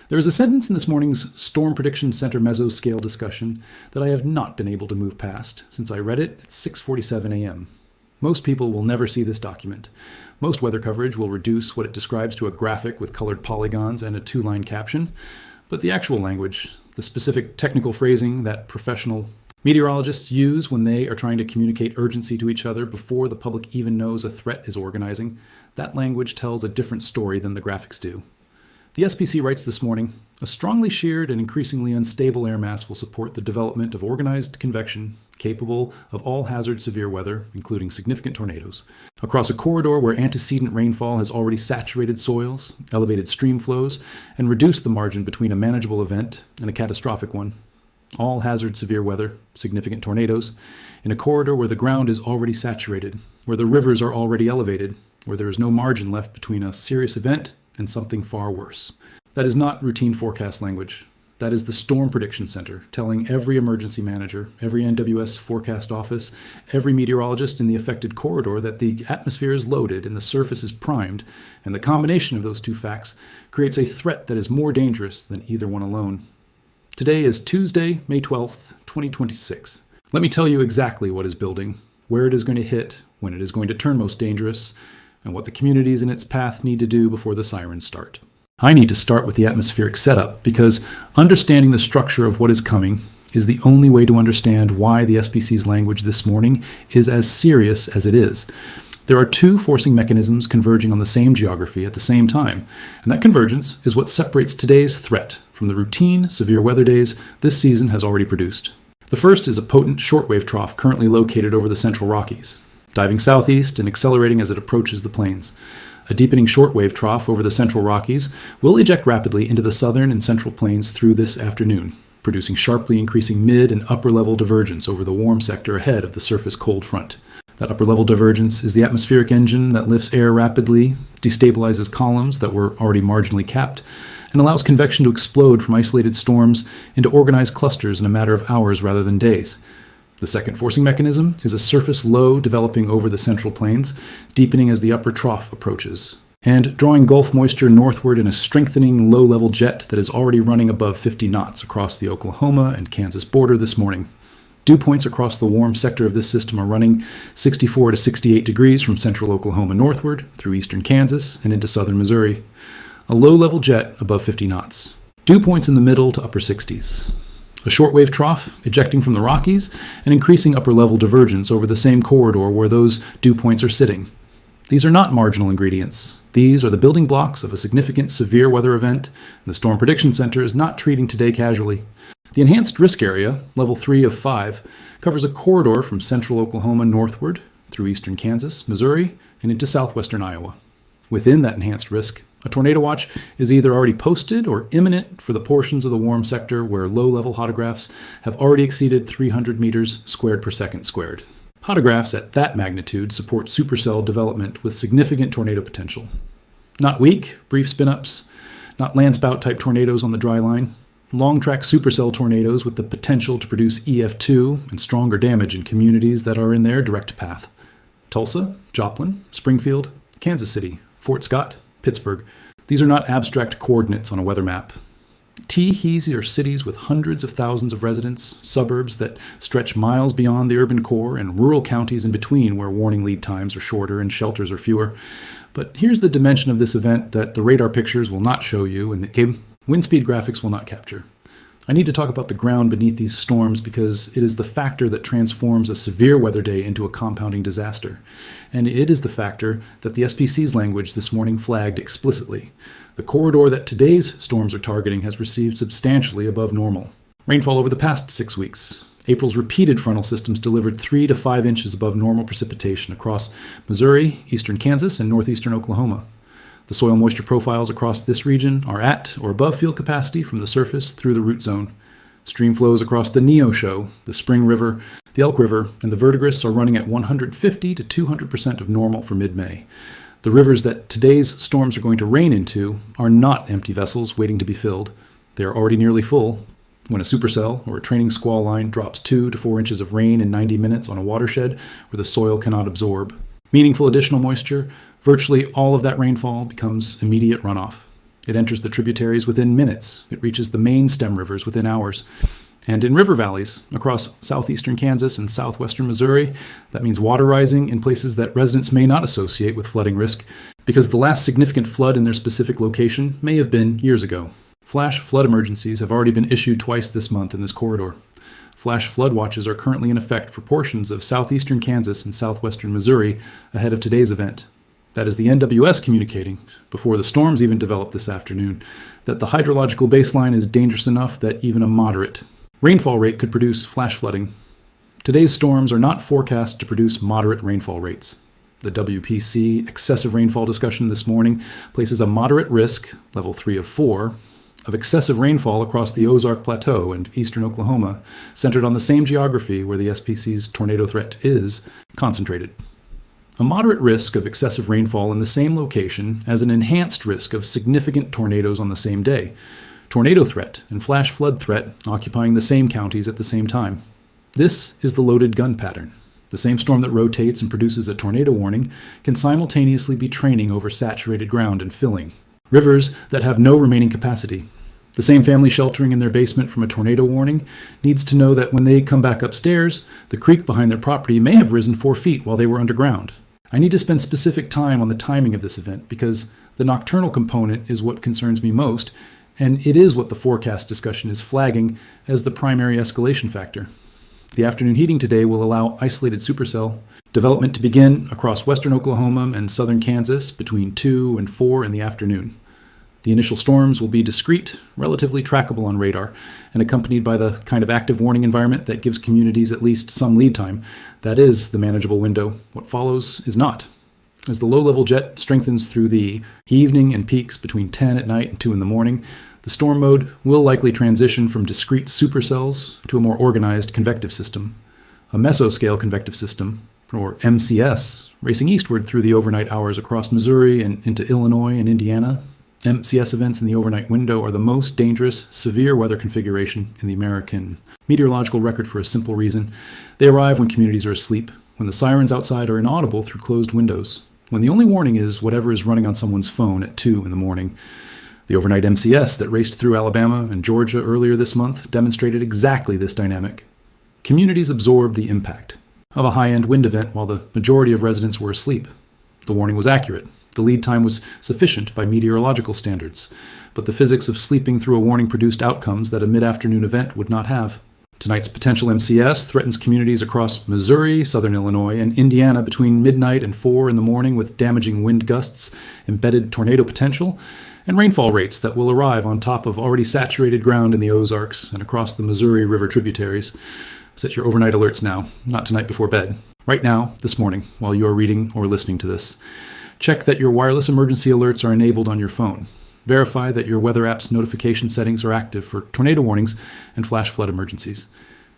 There is a sentence in this morning's Storm Prediction Center mesoscale discussion that I have not been able to move past since I read it at 6:47 a.m. Most people will never see this document. Most weather coverage will reduce what it describes to a graphic with colored polygons and a two-line caption, but the actual language, the specific technical phrasing that professional meteorologists use when they are trying to communicate urgency to each other before the public even knows a threat is organizing, that language tells a different story than the graphics do. The SPC writes this morning, a strongly sheared and increasingly unstable air mass will support the development of organized convection capable of all hazard severe weather, including significant tornadoes, across a corridor where antecedent rainfall has already saturated soils, elevated stream flows, and reduced the margin between a manageable event and a catastrophic one. All hazard severe weather, significant tornadoes, in a corridor where the ground is already saturated, where the rivers are already elevated, where there is no margin left between a serious event and something far worse. That is not routine forecast language. That is the Storm Prediction Center telling every emergency manager, every NWS forecast office, every meteorologist in the affected corridor that the atmosphere is loaded and the surface is primed, and the combination of those two facts creates a threat that is more dangerous than either one alone. Today is Tuesday, May 12th, 2026. Let me tell you exactly what is building, where it is going to hit, when it is going to turn most dangerous, and what the communities in its path need to do before the sirens start. I need to start with the atmospheric setup because understanding the structure of what is coming is the only way to understand why the SPC's language this morning is as serious as it is. There are two forcing mechanisms converging on the same geography at the same time, and that convergence is what separates today's threat from the routine severe weather days this season has already produced. The first is a potent shortwave trough currently located over the central Rockies, diving southeast and accelerating as it approaches the plains. A deepening shortwave trough over the central Rockies will eject rapidly into the southern and central plains through this afternoon, producing sharply increasing mid and upper level divergence over the warm sector ahead of the surface cold front. That upper level divergence is the atmospheric engine that lifts air rapidly, destabilizes columns that were already marginally capped, and allows convection to explode from isolated storms into organized clusters in a matter of hours rather than days. The second forcing mechanism is a surface low developing over the central plains, deepening as the upper trough approaches, and drawing Gulf moisture northward in a strengthening low-level jet that is already running above 50 knots across the Oklahoma and Kansas border this morning. Dew points across the warm sector of this system are running 64 to 68 degrees from central Oklahoma northward through eastern Kansas and into southern Missouri. A low-level jet above 50 knots. Dew points in the middle to upper 60s. A shortwave trough ejecting from the Rockies and increasing upper-level divergence over the same corridor where those dew points are sitting. These are not marginal ingredients. These are the building blocks of a significant severe weather event, and the Storm Prediction Center is not treating today casually. The enhanced risk area, level 3 of 5, covers a corridor from central Oklahoma northward through eastern Kansas, Missouri, and into southwestern Iowa. Within that enhanced risk, a tornado watch is either already posted or imminent for the portions of the warm sector where low-level hotographs have already exceeded 300 meters squared per second squared. Hotographs at that magnitude support supercell development with significant tornado potential. Not weak, brief spin-ups, not landspout-type tornadoes on the dry line, long-track supercell tornadoes with the potential to produce EF2 and stronger damage in communities that are in their direct path. Tulsa, Joplin, Springfield, Kansas City, Fort Scott, Pittsburgh. These are not abstract coordinates on a weather map. These are cities with hundreds of thousands of residents, suburbs that stretch miles beyond the urban core, and rural counties in between where warning lead times are shorter and shelters are fewer. But here's the dimension of this event that the radar pictures will not show you and the wind speed graphics will not capture. I need to talk about the ground beneath these storms because it is the factor that transforms a severe weather day into a compounding disaster. And it is the factor that the SPC's language this morning flagged explicitly. The corridor that today's storms are targeting has received substantially above normal. Rainfall over the past 6 weeks. April's repeated frontal systems delivered 3 to 5 inches above normal precipitation across Missouri, eastern Kansas, and northeastern Oklahoma. The soil moisture profiles across this region are at or above field capacity from the surface through the root zone. Stream flows across the Neosho, the Spring River, the Elk River, and the Verdigris are running at 150 to 200% of normal for mid-May. The rivers that today's storms are going to rain into are not empty vessels waiting to be filled. They are already nearly full. When a supercell or a training squall line drops 2 to 4 inches of rain in 90 minutes on a watershed where the soil cannot absorb meaningful additional moisture, virtually all of that rainfall becomes immediate runoff. It enters the tributaries within minutes. It reaches the main stem rivers within hours. And in river valleys across southeastern Kansas and southwestern Missouri, that means water rising in places that residents may not associate with flooding risk because the last significant flood in their specific location may have been years ago. Flash flood emergencies have already been issued twice this month in this corridor. Flash flood watches are currently in effect for portions of southeastern Kansas and southwestern Missouri ahead of today's event. That is the NWS communicating, before the storms even developed this afternoon, that the hydrological baseline is dangerous enough that even a moderate rainfall rate could produce flash flooding. Today's storms are not forecast to produce moderate rainfall rates. The WPC excessive rainfall discussion this morning places a moderate risk, level 3 of 4, of excessive rainfall across the Ozark Plateau and eastern Oklahoma, centered on the same geography where the SPC's tornado threat is concentrated. A moderate risk of excessive rainfall in the same location as an enhanced risk of significant tornadoes on the same day. Tornado threat and flash flood threat occupying the same counties at the same time. This is the loaded gun pattern. The same storm that rotates and produces a tornado warning can simultaneously be training over saturated ground and filling rivers that have no remaining capacity. The same family sheltering in their basement from a tornado warning needs to know that when they come back upstairs, the creek behind their property may have risen 4 feet while they were underground. I need to spend specific time on the timing of this event because the nocturnal component is what concerns me most, and it is what the forecast discussion is flagging as the primary escalation factor. The afternoon heating today will allow isolated supercell development to begin across western Oklahoma and southern Kansas between 2 and 4 in the afternoon. The initial storms will be discrete, relatively trackable on radar, and accompanied by the kind of active warning environment that gives communities at least some lead time. That is the manageable window. What follows is not. As the low-level jet strengthens through the evening and peaks between 10 at night and 2 in the morning, the storm mode will likely transition from discrete supercells to a more organized convective system. A mesoscale convective system, or MCS, racing eastward through the overnight hours across Missouri and into Illinois and Indiana. MCS events in the overnight window are the most dangerous, severe weather configuration in the American meteorological record for a simple reason. They arrive when communities are asleep, when the sirens outside are inaudible through closed windows, when the only warning is whatever is running on someone's phone at 2 in the morning. The overnight MCS that raced through Alabama and Georgia earlier this month demonstrated exactly this dynamic. Communities absorbed the impact of a high-end wind event while the majority of residents were asleep. The warning was accurate. The lead time was sufficient by meteorological standards, but the physics of sleeping through a warning produced outcomes that a mid-afternoon event would not have. Tonight's potential MCS threatens communities across Missouri, southern Illinois, and Indiana between midnight and 4 in the morning with damaging wind gusts, embedded tornado potential, and rainfall rates that will arrive on top of already saturated ground in the Ozarks and across the Missouri River tributaries. Set your overnight alerts now, not tonight before bed. Right now, this morning, while you are reading or listening to this. Check that your wireless emergency alerts are enabled on your phone. Verify that your weather app's notification settings are active for tornado warnings and flash flood emergencies.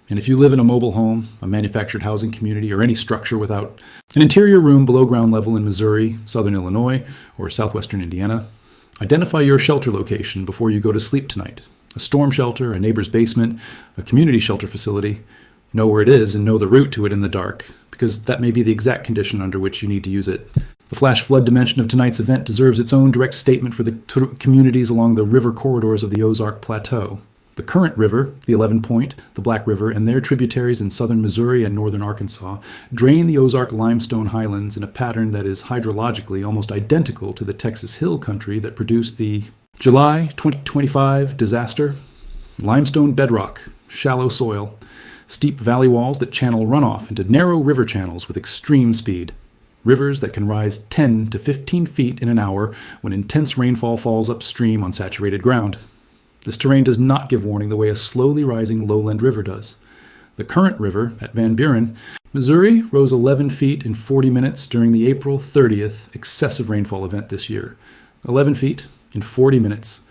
And if you live in a mobile home, a manufactured housing community, or any structure without an interior room below ground level in Missouri, southern Illinois, or southwestern Indiana, identify your shelter location before you go to sleep tonight. A storm shelter, a neighbor's basement, a community shelter facility. Know where it is and know the route to it in the dark, because that may be the exact condition under which you need to use it. The flash flood dimension of tonight's event deserves its own direct statement for the communities along the river corridors of the Ozark Plateau. The current river, the 11 Point, the Black River, and their tributaries in southern Missouri and northern Arkansas drain the Ozark limestone highlands in a pattern that is hydrologically almost identical to the Texas Hill Country that produced the July 2025 disaster. Limestone bedrock, shallow soil, steep valley walls that channel runoff into narrow river channels with extreme speed. Rivers that can rise 10 to 15 feet in an hour when intense rainfall falls upstream on saturated ground. This terrain does not give warning the way a slowly rising lowland river does. The current river at Van Buren, Missouri, rose 11 feet in 40 minutes during the April 30th excessive rainfall event this year. 11 feet in 40 minutes.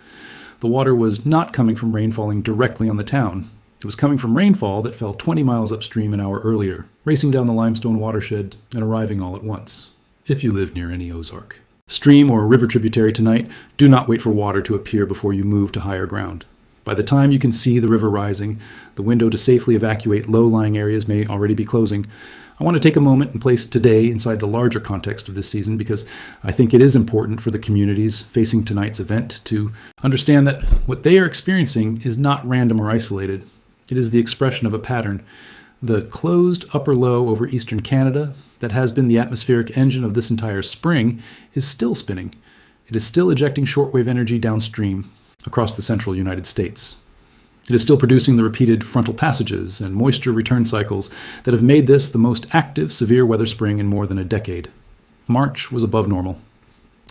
The water was not coming from rain falling directly on the town. It was coming from rainfall that fell 20 miles upstream an hour earlier, racing down the limestone watershed and arriving all at once, if you live near any Ozark. Stream or river tributary tonight, do not wait for water to appear before you move to higher ground. By the time you can see the river rising, the window to safely evacuate low-lying areas may already be closing. I want to take a moment and place today inside the larger context of this season because I think it is important for the communities facing tonight's event to understand that what they are experiencing is not random or isolated. It is the expression of a pattern. The closed upper low over eastern Canada that has been the atmospheric engine of this entire spring is still spinning. It is still ejecting shortwave energy downstream across the central United States. It is still producing the repeated frontal passages and moisture return cycles that have made this the most active severe weather spring in more than a decade. March was above normal.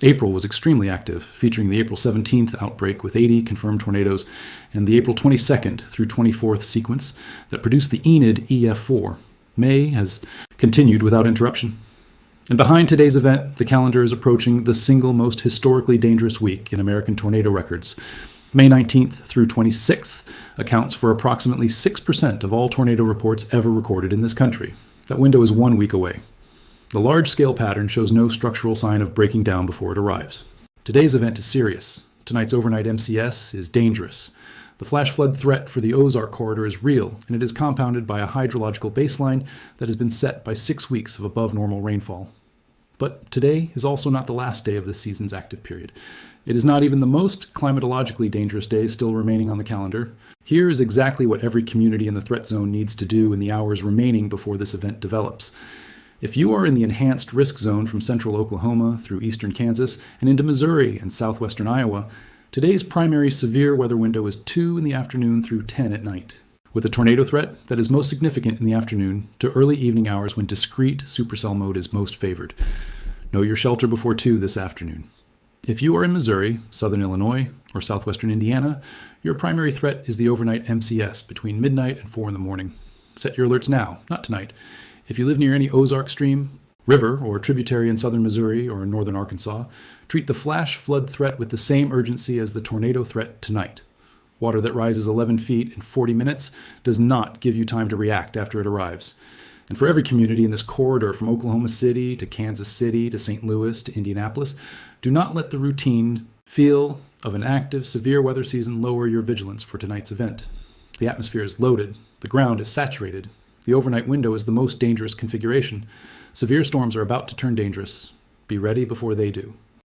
April was extremely active, featuring the April 17th outbreak with 80 confirmed tornadoes and the April 22nd through 24th sequence that produced the Enid EF4. May has continued without interruption. And behind today's event, the calendar is approaching the single most historically dangerous week in American tornado records. May 19th through 26th accounts for approximately 6% of all tornado reports ever recorded in this country. That window is 1 week away. The large-scale pattern shows no structural sign of breaking down before it arrives. Today's event is serious. Tonight's overnight MCS is dangerous. The flash flood threat for the Ozark corridor is real, and it is compounded by a hydrological baseline that has been set by 6 weeks of above-normal rainfall. But today is also not the last day of this season's active period. It is not even the most climatologically dangerous day still remaining on the calendar. Here is exactly what every community in the threat zone needs to do in the hours remaining before this event develops. If you are in the enhanced risk zone from central Oklahoma through eastern Kansas and into Missouri and southwestern Iowa, today's primary severe weather window is 2 in the afternoon through 10 at night, with a tornado threat that is most significant in the afternoon to early evening hours when discrete supercell mode is most favored. Know your shelter before 2 this afternoon. If you are in Missouri, southern Illinois, or southwestern Indiana, your primary threat is the overnight MCS between midnight and 4 in the morning. Set your alerts now, not tonight. If you live near any Ozark stream, river, or tributary in southern Missouri or northern Arkansas, treat the flash flood threat with the same urgency as the tornado threat tonight. Water that rises 11 feet in 40 minutes does not give you time to react after it arrives. And for every community in this corridor from Oklahoma City to Kansas City to St. Louis to Indianapolis, do not let the routine feel of an active, severe weather season lower your vigilance for tonight's event. The atmosphere is loaded. The ground is saturated. The overnight window is the most dangerous configuration. Severe storms are about to turn dangerous. Be ready before they do.